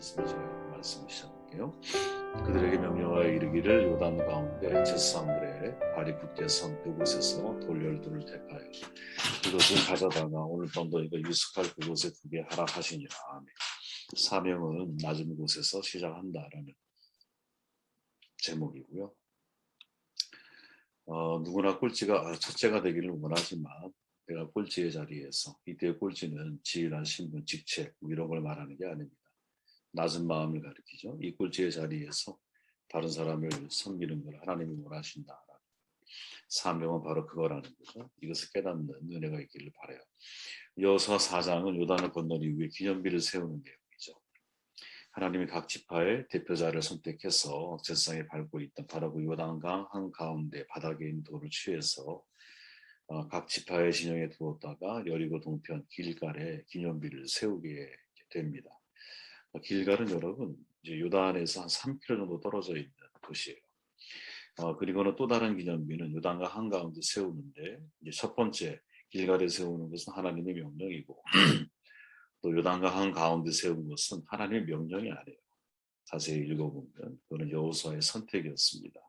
말씀을 제가 말씀을 시작할게요. 그들에게 명령하여 이르기를 요단 가운데 제사장들의 발이 굳게 선 그곳에서 돌 12를 택하여 그것을 가져다가 오늘 밤도 이거 유숙할 그곳에 두게 하라 하시니라. 아멘. 사명은 낮은 곳에서 시작한다라는 제목이고요. 누구나 꼴찌가 첫째가 되기를 원하지만 내가 꼴찌의 자리에서 이때의 꼴찌는 지위나 신분, 직책 이런 걸 말하는 게 아닙니다. 낮은 마음을 가리키죠. 이 꼴찌의 자리에서 다른 사람을 섬기는 걸 하나님이 원하신다. 사명은 바로 그거라는 거죠. 이것을 깨닫는 은혜가 있기를 바라요. 여호수아 4장은 요단을 건너기 위해 기념비를 세우는 내용이죠. 하나님이 각 지파의 대표자를 선택해서 제사장에 밟고 있던 바로 그 요단강 한가운데 바닥에 있는 돌을 취해서 각 지파의 진영에 두었다가 여리고 동편 길갈에 기념비를 세우게 됩니다. 길갈은 여러분 이제 요단에서 한 3km 정도 떨어져 있는 도시예요. 그리고는 또 다른 기념비는 요단강 한가운데 세우는데 이제 첫 번째 길갈에 세우는 것은 하나님의 명령이고 또 요단강 한가운데 세운 것은 하나님의 명령이 아니에요. 자세히 읽어보면 그거는 여호수아의 선택이었습니다.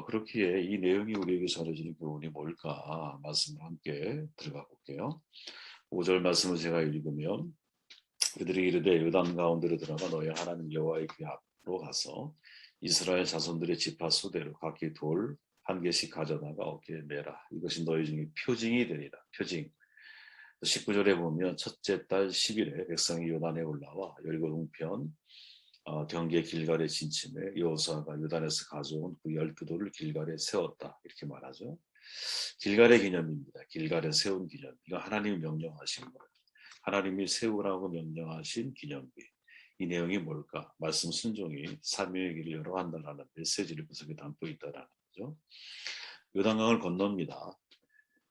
그렇기에 이 내용이 우리에게 전해지는 교훈이 뭘까 말씀을 함께 들어가 볼게요. 5절 말씀을 제가 읽으면 그들이 이르되 요단 가운데로 들어가 너희 하나님 여호와의 그 앞으로 가서 이스라엘 자손들의 지파 수대로 각기 돌 한 개씩 가져다가 어깨에 매라. 이것이 너희 중에 표징이 되리라. 표징. 19절에 보면 첫째 달 10일에 백성이 요단에 올라와 여리고 동편 경계 길갈에 진침해 여호수아가 요단에서 가져온 그 12돌을 길갈에 세웠다. 이렇게 말하죠. 길갈의 기념입니다. 길갈에 세운 기념. 이거 하나님이 명령하신 거예요. 하나님이 세우라고 명령하신 기념비. 이 내용이 뭘까? 말씀 순종이 사명의 길을 열어간다라는 메시지를 그 속에 담고 있다라는 거죠. 요단강을 건넙니다.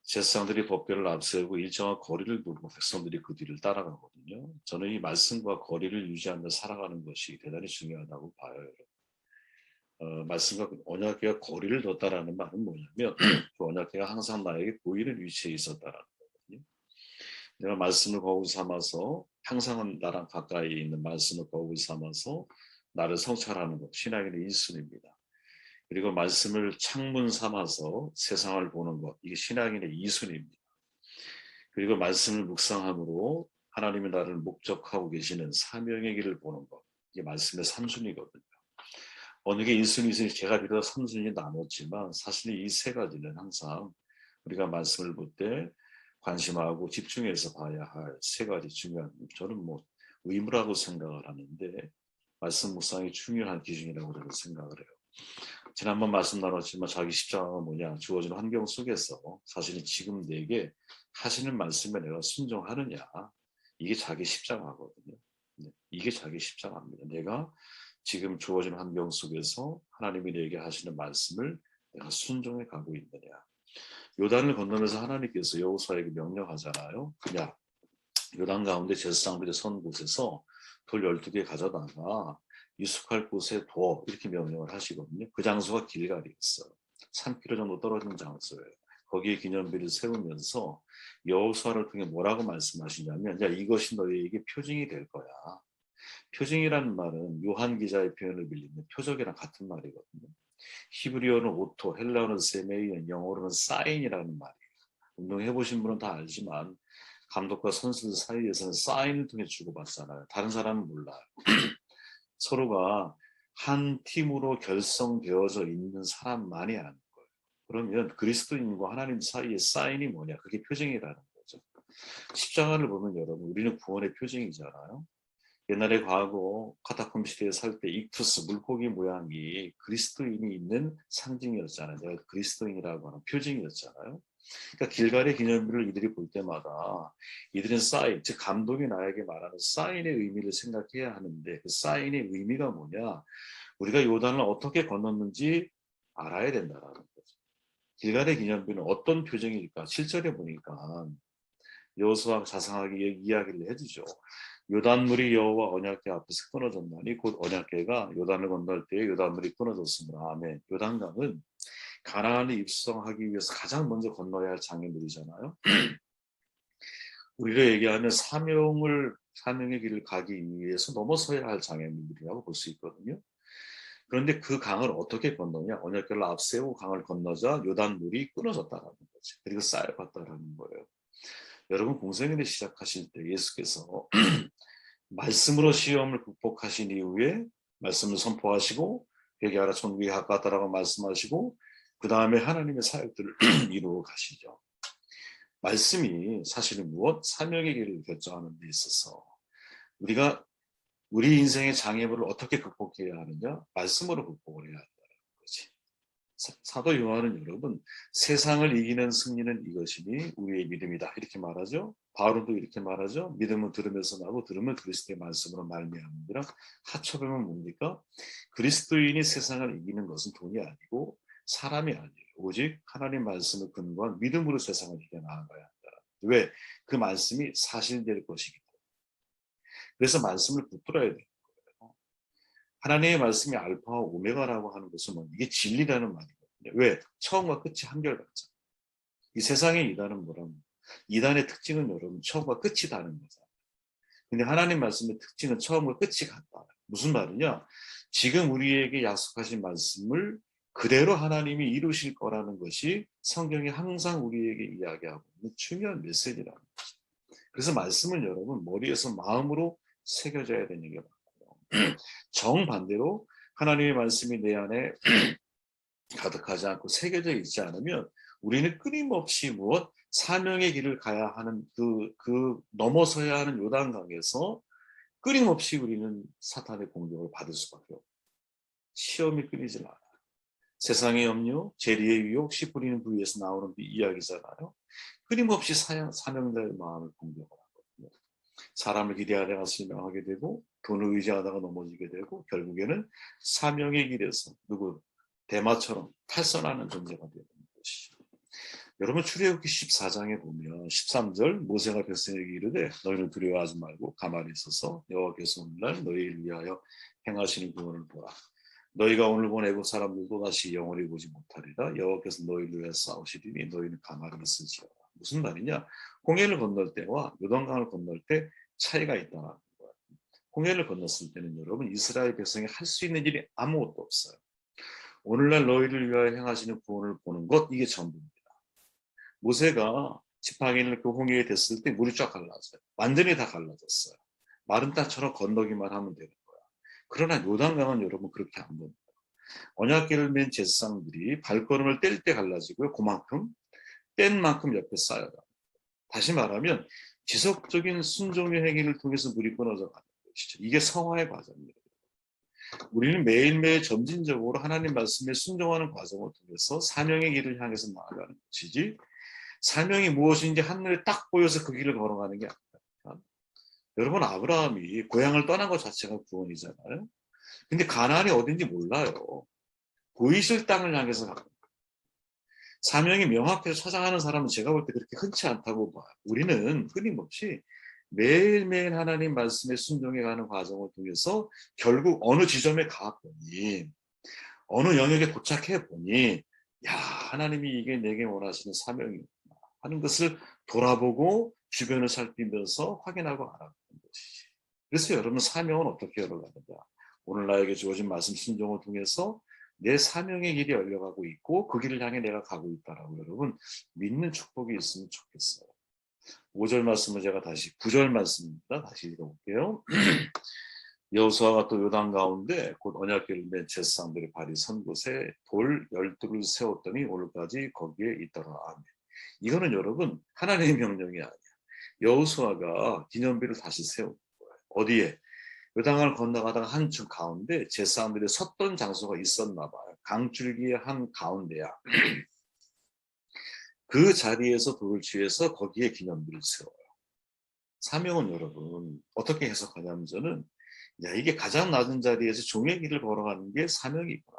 제사장들이 법궤를 앞세우고 일정한 거리를 두고 백성들이 그 뒤를 따라가거든요. 저는 이 말씀과 거리를 유지하며 살아가는 것이 대단히 중요하다고 봐요. 말씀과 언약궤가 거리를 뒀다라는 말은 뭐냐면 그 언약궤가 항상 나에게 보이는 위치에 있었다라는 거거든요. 내가 말씀을 거울 삼아서 항상 나랑 가까이 있는 말씀을 거울 삼아서 나를 성찰하는 것, 신앙의 1순위입니다. 그리고 말씀을 창문 삼아서 세상을 보는 것, 이게 신앙인의 2순위입니다. 그리고 말씀을 묵상함으로 하나님이 나를 목적하고 계시는 사명의 길을 보는 것, 이게 말씀의 3순위거든요. 어느 게 1순위, 2순위, 제가 비로소 3순위 나눴지만 사실 이 세 가지는 항상 우리가 말씀을 볼 때 관심하고 집중해서 봐야 할 세 가지 중요한, 저는 뭐 의무라고 생각을 하는데 말씀 묵상이 중요한 기준이라고 저는 생각을 해요. 지난번 말씀 나눴지만 자기 십자가가 뭐냐, 주어진 환경 속에서 사실은 지금 내게 하시는 말씀에 내가 순종하느냐, 이게 자기 십자가거든요. 이게 자기 십자가입니다. 내가 지금 주어진 환경 속에서 하나님이 내게 하시는 말씀을 내가 순종해 가고 있느냐. 요단을 건너면서 하나님께서 여호수아에게 명령하잖아요. 그냥 요단 가운데 제사장들이 선 곳에서 돌 12개 가져다가 유숙할 곳에 둬, 이렇게 명령을 하시거든요. 그 장소가 길갈이었어요. 3km 정도 떨어진 장소예요. 거기에 기념비를 세우면서 여호수아를 통해 뭐라고 말씀하시냐면, 야, 이것이 너희에게 표징이 될 거야. 표징이라는 말은 요한 기자의 표현을 빌리면 표적이랑 같은 말이거든요. 히브리어는 오토, 헬라어는 세메이언, 영어로는 사인이라는 말이에요. 운동해보신 분은 다 알지만 감독과 선수들 사이에서는 사인을 통해 주고받잖아요. 다른 사람은 몰라요. 서로가 한 팀으로 결성되어져 있는 사람만이 아는 거예요. 그러면 그리스도인과 하나님 사이의 사인이 뭐냐? 그게 표징이라는 거죠. 십자가를 보면 여러분, 우리는 구원의 표징이잖아요. 옛날에 과거 카타콤 시대에 살 때 익투스, 물고기 모양이 그리스도인이 있는 상징이었잖아요. 내가 그리스도인이라고 하는 표징이었잖아요. 그러니까 길갈의 기념비를 이들이 볼 때마다 이들은 사인, 즉 감독이 나에게 말하는 사인의 의미를 생각해야 하는데, 그 사인의 의미가 뭐냐? 우리가 요단을 어떻게 건넜는지 알아야 된다라는 거죠. 길갈의 기념비는 어떤 표정일까? 7절에 보니까 여호수아 자상하게 이야기를 해주죠. 요단물이 여호와 언약궤 앞에서 끊어졌나니 곧 언약궤가 요단을 건널 때에 요단물이 끊어졌습니다. 아멘. 요단강은 가나안에 입성하기 위해서 가장 먼저 건너야 할 장애물이잖아요. 우리가 얘기하는 사명을 사명의 길을 가기 위해서 넘어서야 할 장애물이라고 볼 수 있거든요. 그런데 그 강을 어떻게 건너냐? 언약궤를 앞세우고 강을 건너자 요단물이 끊어졌다라는 거지. 그리고 쌓여갔다라는 거예요. 여러분 공생애를 시작하실 때 예수께서 말씀으로 시험을 극복하신 이후에 말씀을 선포하시고 회개하라 천국이 가까웠다라고 말씀하시고 그 다음에 하나님의 사역들을 이루어 가시죠. 말씀이 사실은 무엇? 사명의 길을 결정하는 데 있어서 우리가 우리 인생의 장애물을 어떻게 극복해야 하느냐? 말씀으로 극복을 해야 한다는 거지. 사도 요한은 여러분 세상을 이기는 승리는 이것이니 우리의 믿음이다 이렇게 말하죠. 바울도 이렇게 말하죠. 믿음은 들으면서 나고 들으면 그리스도의 말씀으로 말미암으니라. 하초병은 뭡니까? 그리스도인이 세상을 이기는 것은 돈이 아니고 사람이 아니에요. 오직 하나님 말씀을 근거한 믿음으로 세상을 이겨 나아가야 한다. 왜? 그 말씀이 사실될 것이기 때문에. 그래서 말씀을 붙들어야 돼요. 하나님의 말씀이 알파와 오메가라고 하는 것은 뭐 이게 진리라는 말이거든요. 왜? 처음과 끝이 한결같잖아요. 이 세상의 이단은 뭐라면 이단의 특징은 여러분 처음과 끝이 다른 거잖아요. 근데 하나님 말씀의 특징은 처음과 끝이 같다. 무슨 말이냐? 지금 우리에게 약속하신 말씀을 그대로 하나님이 이루실 거라는 것이 성경이 항상 우리에게 이야기하고 있는 중요한 메시지라는 거죠. 그래서 말씀은 여러분 머리에서 마음으로 새겨져야 되는 게 맞고요. 정반대로 하나님의 말씀이 내 안에 가득하지 않고 새겨져 있지 않으면 우리는 끊임없이 무엇? 사명의 길을 가야 하는 그 넘어서야 하는 요단강에서 끊임없이 우리는 사탄의 공격을 받을 수밖에 없고 시험이 끊이질 않아요. 세상의 염려, 재리의 유혹, 씨 뿌리는 부위에서 나오는 이야기잖아요. 끊임없이 사명자의 마음을 공격을 하거든요. 사람을 기대하다가 실망하게 되고 돈을 의지하다가 넘어지게 되고 결국에는 사명의 길에서 대마처럼 탈선하는 존재가 되는 것이죠. 여러분 출애굽기 14장에 보면 13절 모세가 백성에게 이르되 너희는 두려워하지 말고 가만히 있어서 여호와께서 오늘날 너희를 위하여 행하시는 구원을 보라. 너희가 오늘 본 애국 사람들도 다시 영원히 보지 못하리라. 여호와께서 너희를 위해 싸우시리니 너희는 가만히 있을지어다. 무슨 말이냐? 홍해를 건널 때와 요단강을 건널 때 차이가 있다는 거예요. 홍해를 건넜을 때는 여러분 이스라엘 백성이 할 수 있는 일이 아무것도 없어요. 오늘날 너희를 위하여 행하시는 구원을 보는 것 이게 전부입니다. 모세가 지팡이를 그 홍해에 댔을 때 물이 쫙 갈라져요. 완전히 다 갈라졌어요. 마른 땅처럼 건너기만 하면 되는 거야. 그러나 요단강은 여러분 그렇게 안 됩니다. 언약궤를 맨 제사장들이 발걸음을 뗄 때 갈라지고요. 그만큼 뗀 만큼 옆에 쌓여요. 다시 말하면 지속적인 순종의 행위를 통해서 물이 끊어져 가는 것이죠. 이게 성화의 과정입니다. 우리는 매일매일 점진적으로 하나님 말씀에 순종하는 과정을 통해서 사명의 길을 향해서 나아가는 것이지 사명이 무엇인지 한눈에 딱 보여서 그 길을 걸어가는 게 아닙니다. 여러분 아브라함이 고향을 떠난 것 자체가 구원이잖아요. 근데 가나안이 어딘지 몰라요. 보이실 땅을 향해서 가는 거예요. 사명이 명확해서 찾아가는 사람은 제가 볼 때 그렇게 흔치 않다고 봐요. 우리는 끊임없이 매일매일 하나님 말씀에 순종해가는 과정을 통해서 결국 어느 지점에 가보니 어느 영역에 도착해 보니 야 하나님이 이게 내게 원하시는 사명이구나 하는 것을 돌아보고 주변을 살피면서 확인하고 알아가는 것이지. 그래서 여러분 사명은 어떻게 열어가느냐. 오늘 나에게 주어진 말씀 순종을 통해서 내 사명의 길이 열려가고 있고 그 길을 향해 내가 가고 있다라고 여러분 믿는 축복이 있으면 좋겠어요. 5절 말씀을 제가 다시 9절 말씀입니다. 다시 읽어볼게요. 여호수아가 또 요단 가운데 곧 언약궤를 맨 제사장들의 발이 선 곳에 돌 12를 세웠더니 오늘까지 거기에 있더라. 아멘. 이거는 여러분 하나님의 명령이 아니야. 여호수아가 기념비를 다시 세운 거예요. 어디에? 요단강을 건너가다가 한층 가운데 제사장들이 섰던 장소가 있었나 봐요. 강줄기의 한 가운데야. 그 자리에서 돌을 취해서 거기에 기념비를 세워요. 사명은 여러분 어떻게 해석하냐면 저는 야 이게 가장 낮은 자리에서 종의 길을 걸어가는 게 사명이구나.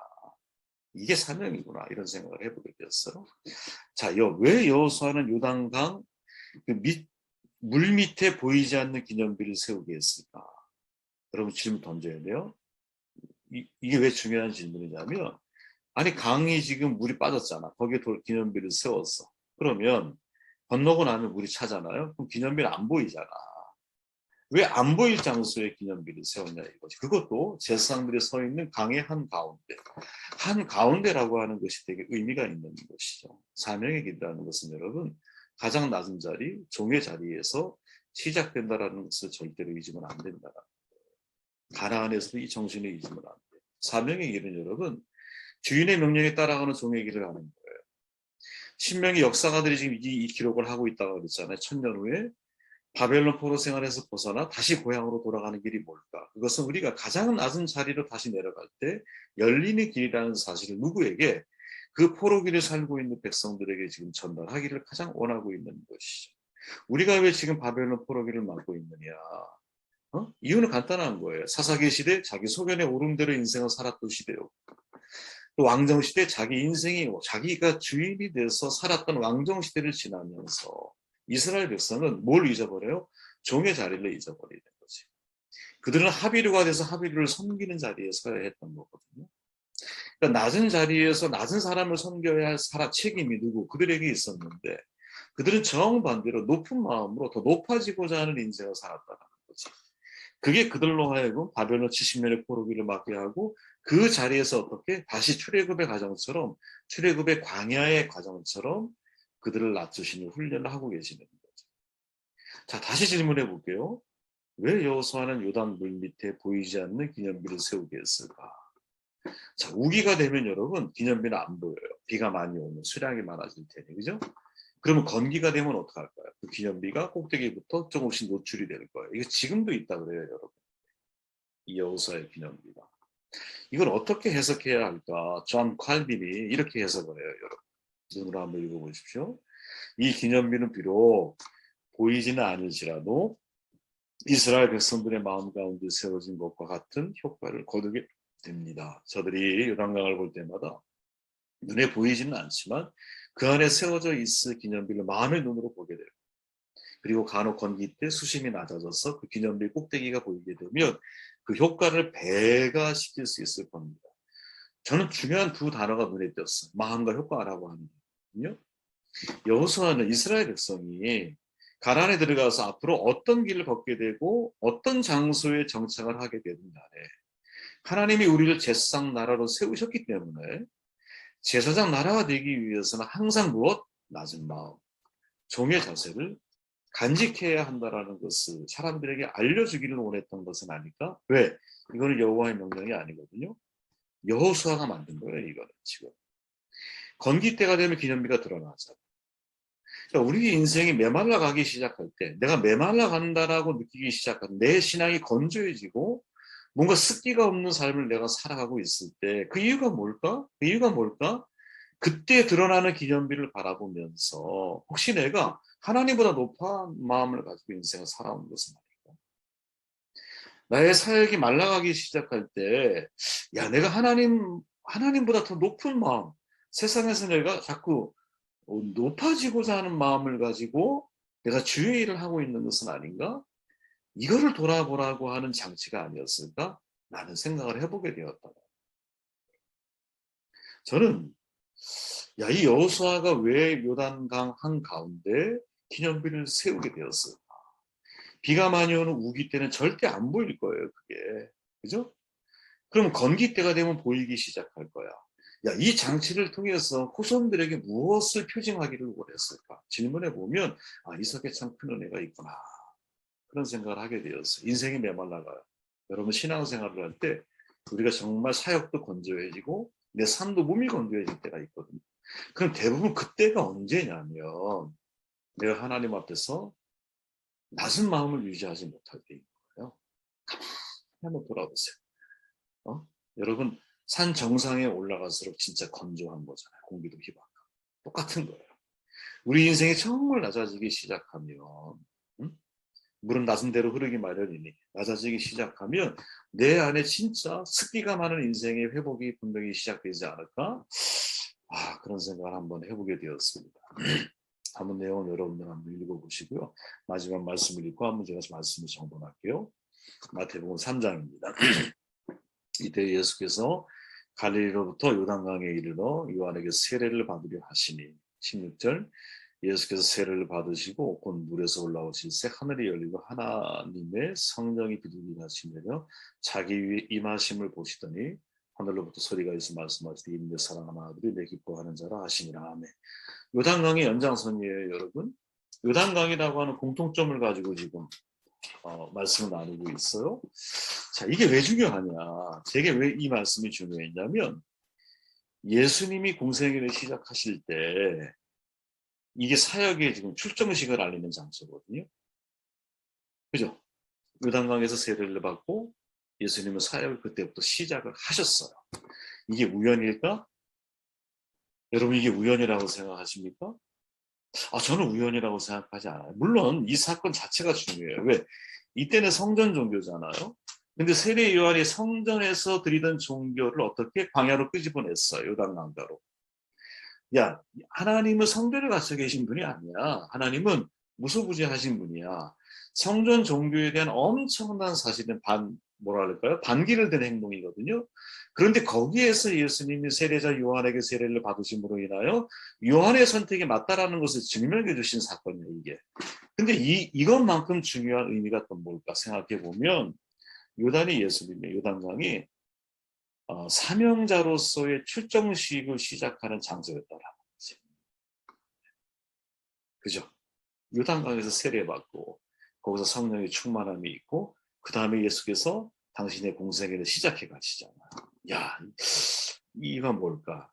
이게 사명이구나 이런 생각을 해보게 됐어요. 자, 왜 여호수아는 요단강 물 밑에 보이지 않는 기념비를 세우게 했을까? 여러분 질문 던져야 돼요. 이게 왜 중요한 질문이냐면 아니 강이 지금 물이 빠졌잖아. 거기에 기념비를 세웠어. 그러면 건너고 나면 물이 차잖아요. 그럼 기념비는 안 보이잖아. 왜 안 보일 장소에 기념비를 세웠냐 이거지. 그것도 제사장들이 서 있는 강의 한가운데. 한가운데라고 하는 것이 되게 의미가 있는 것이죠. 사명의 길이라는 것은 여러분 가장 낮은 자리, 종의 자리에서 시작된다라는 것을 절대로 잊으면 안 된다. 가나안에서도 이 정신을 잊으면 안 돼요. 사명의 길은 여러분 주인의 명령에 따라가는 종의 길을 가는 거예요. 신명기 역사가들이 지금 이 기록을 하고 있다고 그랬잖아요. 1000년 후에 바벨론 포로 생활에서 벗어나 다시 고향으로 돌아가는 길이 뭘까? 그것은 우리가 가장 낮은 자리로 다시 내려갈 때 열리는 길이라는 사실을 누구에게? 그 포로기를 살고 있는 백성들에게 지금 전달하기를 가장 원하고 있는 것이죠. 우리가 왜 지금 바벨론 포로기를 맞고 있느냐? 이유는 간단한 거예요. 사사기 시대 자기 소견에 오른 대로 인생을 살았던 시대요. 또 왕정 시대 자기 인생이 자기가 주인이 돼서 살았던 왕정 시대를 지나면서 이스라엘 백성은 뭘 잊어버려요? 종의 자리를 잊어버리는 거지. 그들은 하비류가 돼서 하비류를 섬기는 자리에서 했던 거거든요. 그러니까 낮은 자리에서 낮은 사람을 섬겨야 할 책임이 누구? 그들에게 있었는데 그들은 정반대로 높은 마음으로 더 높아지고자 하는 인생을 살았다는 거지. 그게 그들로 하여금 바벨론 70년의 포로기를 맞게 하고 그 자리에서 어떻게 다시 출애굽의 과정처럼 출애굽의 광야의 과정처럼 그들을 낮추시는 훈련을 하고 계시는 거죠. 자, 다시 질문해 볼게요. 왜 여호수아는 요단 물 밑에 보이지 않는 기념비를 세우게 했을까? 자, 우기가 되면 여러분 기념비는 안 보여요. 비가 많이 오면 수량이 많아질 테니, 그죠? 그러면 건기가 되면 어떡할까요? 그 기념비가 꼭대기부터 조금씩 노출이 될 거예요. 이거 지금도 있다 그래요, 여러분. 이 여호수아의 기념비가. 이걸 어떻게 해석해야 할까? 존 칼빈이 이렇게 해석을 해요, 여러분. 눈으로 한번 읽어보십시오. 이 기념비는 비록 보이지는 않을지라도 이스라엘 백성들의 마음 가운데 세워진 것과 같은 효과를 거두게 됩니다. 저들이 요단강을 볼 때마다 눈에 보이지는 않지만 그 안에 세워져 있을 기념비를 마음의 눈으로 보게 돼요. 그리고 간혹 건기 때 수심이 낮아져서 그 기념비 꼭대기가 보이게 되면 그 효과를 배가시킬 수 있을 겁니다. 저는 중요한 두 단어가 눈에 띄었어요. 마음과 효과라고 하는 거거든요. 여호수아는 이스라엘 백성이 가나안에 들어가서 앞으로 어떤 길을 걷게 되고 어떤 장소에 정착을 하게 되든 간에 하나님이 우리를 제사장 나라로 세우셨기 때문에 제사장 나라가 되기 위해서는 항상 무엇? 낮은 마음, 종의 자세를 간직해야 한다라는 것을 사람들에게 알려주기를 원했던 것은 아닐까? 왜? 이거는 여호와의 명령이 아니거든요. 여호수아가 만든 거예요. 이거는 지금. 건기 때가 되면 기념비가 드러나잖아요. 그러니까 우리 인생이 메말라 가기 시작할 때 내가 메말라 간다라고 느끼기 시작한 내 신앙이 건조해지고 뭔가 습기가 없는 삶을 내가 살아가고 있을 때 그 이유가 뭘까? 그 이유가 뭘까? 그때 드러나는 기념비를 바라보면서 혹시 내가 하나님보다 높은 마음을 가지고 인생을 살아온 것은 아닐까? 나의 사역이 말라가기 시작할 때, 야, 내가 하나님보다 더 높은 마음, 세상에서 내가 자꾸 높아지고자 하는 마음을 가지고 내가 주의 일을 하고 있는 것은 아닌가? 이거를 돌아보라고 하는 장치가 아니었을까? 라는 생각을 해보게 되었다. 저는 이 여호수아가 왜 요단강 한가운데 기념비를 세우게 되었을까? 비가 많이 오는 우기 때는 절대 안 보일 거예요, 그게. 그죠? 그럼 건기 때가 되면 보이기 시작할 거야. 이 장치를 통해서 후손들에게 무엇을 표징하기를 원했을까? 질문해 보면, 이 속에 참 큰 은혜가 있구나. 그런 생각을 하게 되었어요. 인생이 메말라가요. 여러분 신앙생활을 할 때 우리가 정말 사역도 건조해지고 내 삶도 몸이 건조해질 때가 있거든요. 그럼 대부분 그때가 언제냐면 내가 하나님 앞에서 낮은 마음을 유지하지 못할 때인 거예요. 가만히 한번 돌아보세요. 여러분 산 정상에 올라갈수록 진짜 건조한 거잖아요. 공기도 희박하고. 똑같은 거예요. 우리 인생이 정말 낮아지기 시작하면 물은 낮은 대로 흐르기 마련이니 낮아지기 시작하면 내 안에 진짜 습기가 많은 인생의 회복이 분명히 시작되지 않을까? 그런 생각을 한번 해보게 되었습니다. 한번 내용을 여러분들 한번 읽어보시고요. 마지막 말씀을 읽고 한번 제가 말씀을 정돈할게요. 마태복음 3장입니다. 이때 예수께서 갈릴리로부터 요단강에 이르러 요한에게 세례를 받으려 하시니 16절 예수께서 세례를 받으시고 곧 물에서 올라오실 새 하늘이 열리고 하나님의 성령이 비둘기 같이 내려 자기 위에 임하심을 보시더니 하늘로부터 소리가 있어 말씀하시되 이내 사랑하는 아들이 내 기뻐하는 자라 하시니라. 아멘. 요단강의 연장선이에요, 여러분. 요단강이라고 하는 공통점을 가지고 지금 말씀을 나누고 있어요. 자, 이게 왜 중요하냐? 제게 왜 이 말씀이 중요했냐면 예수님이 공생애를 시작하실 때 이게 사역의 지금 출정식을 알리는 장소거든요. 그죠? 요단강에서 세례를 받고 예수님은 사역을 그때부터 시작을 하셨어요. 이게 우연일까? 여러분 이게 우연이라고 생각하십니까? 저는 우연이라고 생각하지 않아요. 물론 이 사건 자체가 중요해요. 왜? 이때는 성전 종교잖아요. 근데 세례 요한이 성전에서 드리던 종교를 어떻게 광야로 끄집어냈어요. 요단강가로. 야, 하나님은 성전에 갇혀 계신 분이 아니야. 하나님은 무소부지하신 분이야. 성전 종교에 대한 엄청난 사실은 뭐라 그럴까요? 반기를 든 행동이거든요. 그런데 거기에서 예수님이 세례자 요한에게 세례를 받으심으로 인하여 요한의 선택이 맞다라는 것을 증명해 주신 사건이에요, 이게. 근데 이것만큼 중요한 의미가 또 뭘까 생각해 보면 요단이 예수님의 요단강이 사명자로서의 출정식을 시작하는 장소였다라는 거지. 그죠? 요단강에서 세례받고 거기서 성령의 충만함이 있고 그 다음에 예수께서 당신의 공생애를 시작해 가시잖아요. 야, 이건 뭘까?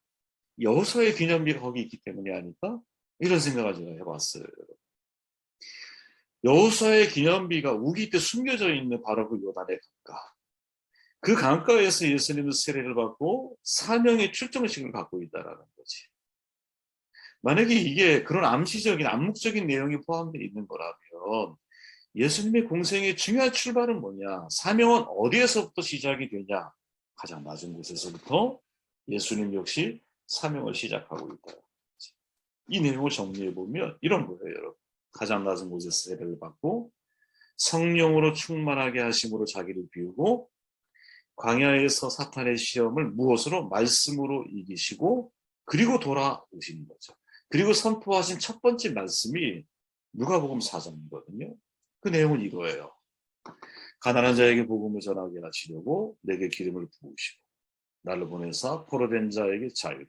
여호수아의 기념비가 거기 있기 때문이 아닐까? 이런 생각을 제가 해봤어요. 여호수아의 기념비가 우기 때 숨겨져 있는 바로 그 요단의 강가. 그 강가에서 예수님은 세례를 받고 사명의 출정식을 갖고 있다라는 거지. 만약에 이게 그런 암시적인 암묵적인 내용이 포함되어 있는 거라면 예수님의 공생의 중요한 출발은 뭐냐? 사명은 어디에서부터 시작이 되냐? 가장 낮은 곳에서부터 예수님 역시 사명을 시작하고 있다. 이 내용을 정리해 보면 이런 거예요, 여러분. 가장 낮은 곳에서 세례를 받고 성령으로 충만하게 하심으로 자기를 비우고 광야에서 사탄의 시험을 무엇으로? 말씀으로 이기시고 그리고 돌아오시는 거죠. 그리고 선포하신 첫 번째 말씀이 누가복음 4장이거든요. 그 내용은 이거예요. 가난한 자에게 복음을 전하게 하시려고 내게 기름을 부으시고 나를 보내사 포로된 자에게 자유,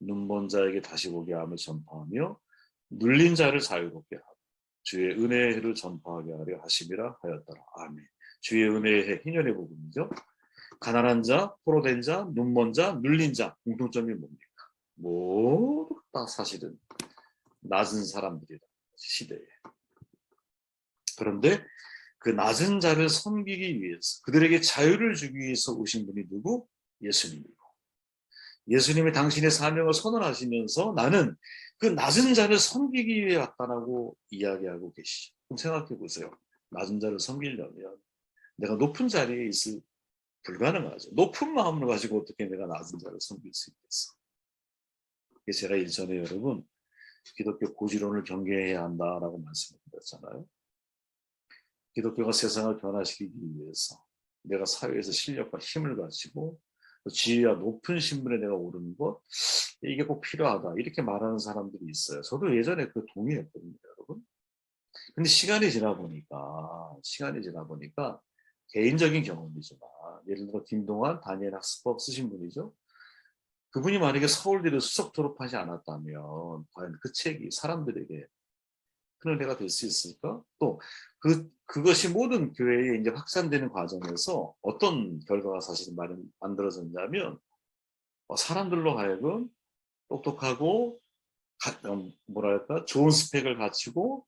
눈먼 자에게 다시 보게 함을 전파하며 눌린 자를 자유롭게 하고 주의 은혜의 해를 전파하게 하려 하심이라 하였더라. 아멘. 주의 은혜의 해, 희년의 복음이죠. 가난한 자, 포로된 자, 눈먼 자, 눌린 자 공통점이 뭡니까? 모두 다 사실은 낮은 사람들이다. 시대에. 그런데 그 낮은 자를 섬기기 위해서 그들에게 자유를 주기 위해서 오신 분이 누구? 예수님이고 예수님이 당신의 사명을 선언하시면서 나는 그 낮은 자를 섬기기 위해 왔다라고 이야기하고 계시죠. 그럼 생각해 보세요. 낮은 자를 섬기려면 내가 높은 자리에 있을 불가능하죠. 높은 마음을 가지고 어떻게 내가 낮은 자를 섬길 수 있겠어. 제가 일전에 여러분 기독교 고지론을 경계해야 한다라고 말씀을 드렸잖아요. 기독교가 세상을 변화시키기 위해서 내가 사회에서 실력과 힘을 가지고 지위와 높은 신분에 내가 오르는 것 이게 꼭 필요하다 이렇게 말하는 사람들이 있어요. 저도 예전에 그 동의했거든요, 여러분. 근데 시간이 지나 보니까 개인적인 경험이지만 예를 들어 김동완 다니엘 학습법 쓰신 분이죠. 그분이 만약에 서울대를 수석 졸업하지 않았다면 과연 그 책이 사람들에게 큰 은혜가 될 수 있을까? 또 그것이 모든 교회에 이제 확산되는 과정에서 어떤 결과가 사실 만들어졌냐면 사람들로 하여금 똑똑하고 뭐랄까 좋은 스펙을 갖추고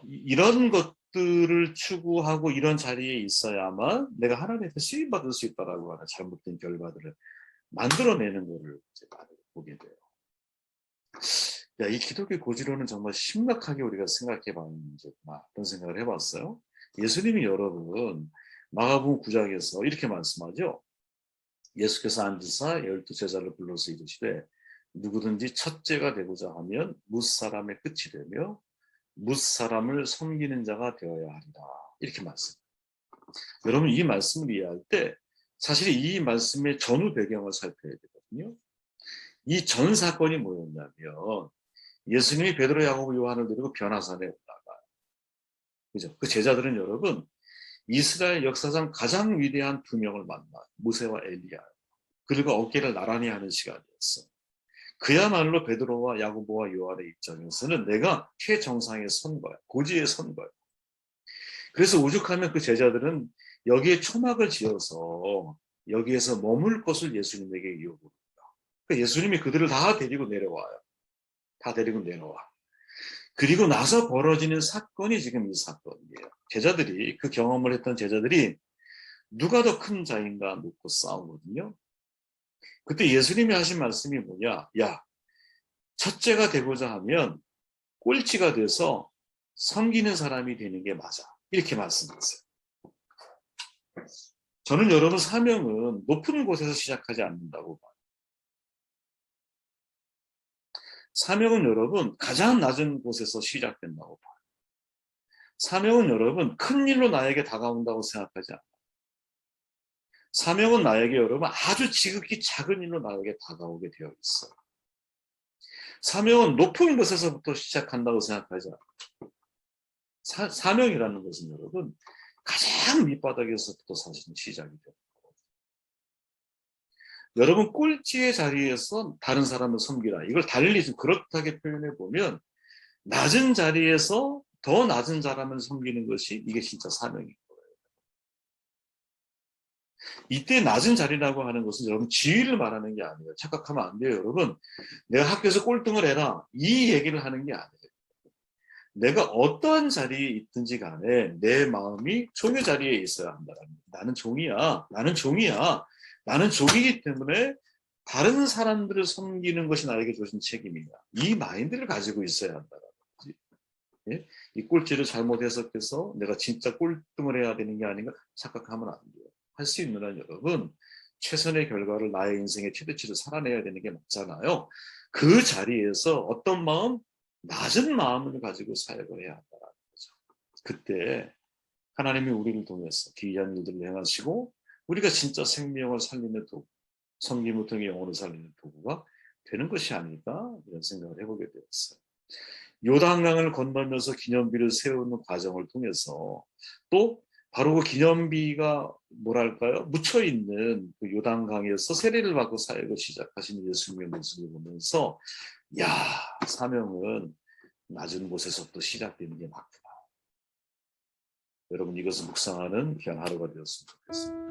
이런 것들을 추구하고 이런 자리에 있어야만 내가 하나님한테 쓰임받을 수 있다라고 하는 잘못된 결과들을 만들어내는 것을 제가 보게 돼요. 야, 이 기독교 고지론은 정말 심각하게 우리가 생각해봐야 문제구나 그런 생각을 해봤어요. 예수님이 여러분 마가복음 9장에서 이렇게 말씀하죠. 예수께서 앉으사 12제자를 불러서 이르시되 누구든지 첫째가 되고자 하면 뭇사람의 끝이 되며 뭇사람을 섬기는 자가 되어야 하리라. 이렇게 말씀. 여러분 이 말씀을 이해할 때 사실 이 말씀의 전후 배경을 살펴야 되거든요. 이 전 사건이 뭐였냐면 예수님이 베드로, 야고보, 요한을 데리고 변화산에 올라가요. 그죠? 그 제자들은 여러분 이스라엘 역사상 가장 위대한 두 명을 만나요. 모세와 엘리야. 그리고 어깨를 나란히 하는 시간이었어요. 그야말로 베드로와 야고보와 요한의 입장에서는 내가 최정상에 선 거야. 고지에 선 거야. 그래서 오죽하면 그 제자들은 여기에 초막을 지어서 여기에서 머물 것을 예수님에게 요구합니다. 그러니까 예수님이 그들을 다 데리고 내려와요. 다 데리고 내려와. 그리고 나서 벌어지는 사건이 지금 이 사건이에요. 제자들이, 그 경험을 했던 제자들이 누가 더 큰 자인가 놓고 싸우거든요. 그때 예수님이 하신 말씀이 뭐냐? 야, 첫째가 되고자 하면 꼴찌가 돼서 섬기는 사람이 되는 게 맞아. 이렇게 말씀하세요. 저는 여러분 사명은 높은 곳에서 시작하지 않는다고 봐요. 사명은 여러분 가장 낮은 곳에서 시작된다고 봐요. 사명은 여러분 큰 일로 나에게 다가온다고 생각하지 않아요. 사명은 나에게 여러분 아주 지극히 작은 일로 나에게 다가오게 되어 있어요. 사명은 높은 곳에서부터 시작한다고 생각하지 않아요. 사명이라는 것은 여러분 가장 밑바닥에서부터 사실은 시작이 돼요. 여러분 꼴찌의 자리에서 다른 사람을 섬기라. 이걸 달리 좀 그렇다게 표현해 보면 낮은 자리에서 더 낮은 사람을 섬기는 것이 이게 진짜 사명인 거예요. 이때 낮은 자리라고 하는 것은 여러분 지위를 말하는 게 아니에요. 착각하면 안 돼요. 여러분 내가 학교에서 꼴등을 해라 이 얘기를 하는 게 아니에요. 내가 어떠한 자리에 있든지 간에 내 마음이 종의 자리에 있어야 한다는 거예요. 나는 종이야. 나는 종이야. 나는 종이기 때문에 다른 사람들을 섬기는 것이 나에게 주어진 책임이야. 이 마인드를 가지고 있어야 한다는 거지. 예? 이 꼴찌를 잘못 해석해서 내가 진짜 꼴등을 해야 되는 게 아닌가 착각하면 안 돼요. 할 수 있는 한 여러분 최선의 결과를 나의 인생의 최대치를 살아내야 되는 게 맞잖아요. 그 자리에서 어떤 마음? 낮은 마음을 가지고 사역을 해야 한다는 거죠. 그때 하나님이 우리를 통해서 기이한 일들을 행하시고 우리가 진짜 생명을 살리는 도구, 섬김을 통해 영혼을 살리는 도구가 되는 것이 아닐까 이런 생각을 해보게 되었어요. 요단강을 건너면서 기념비를 세우는 과정을 통해서 또 바로 그 기념비가 뭐랄까요? 묻혀있는 그 요단강에서 세례를 받고 사역을 시작하신 예수님의 모습을 보면서 야, 사명은 낮은 곳에서부터 시작되는 게 맞구나. 여러분 이것을 묵상하는 귀한 하루가 되었으면 좋겠습니다.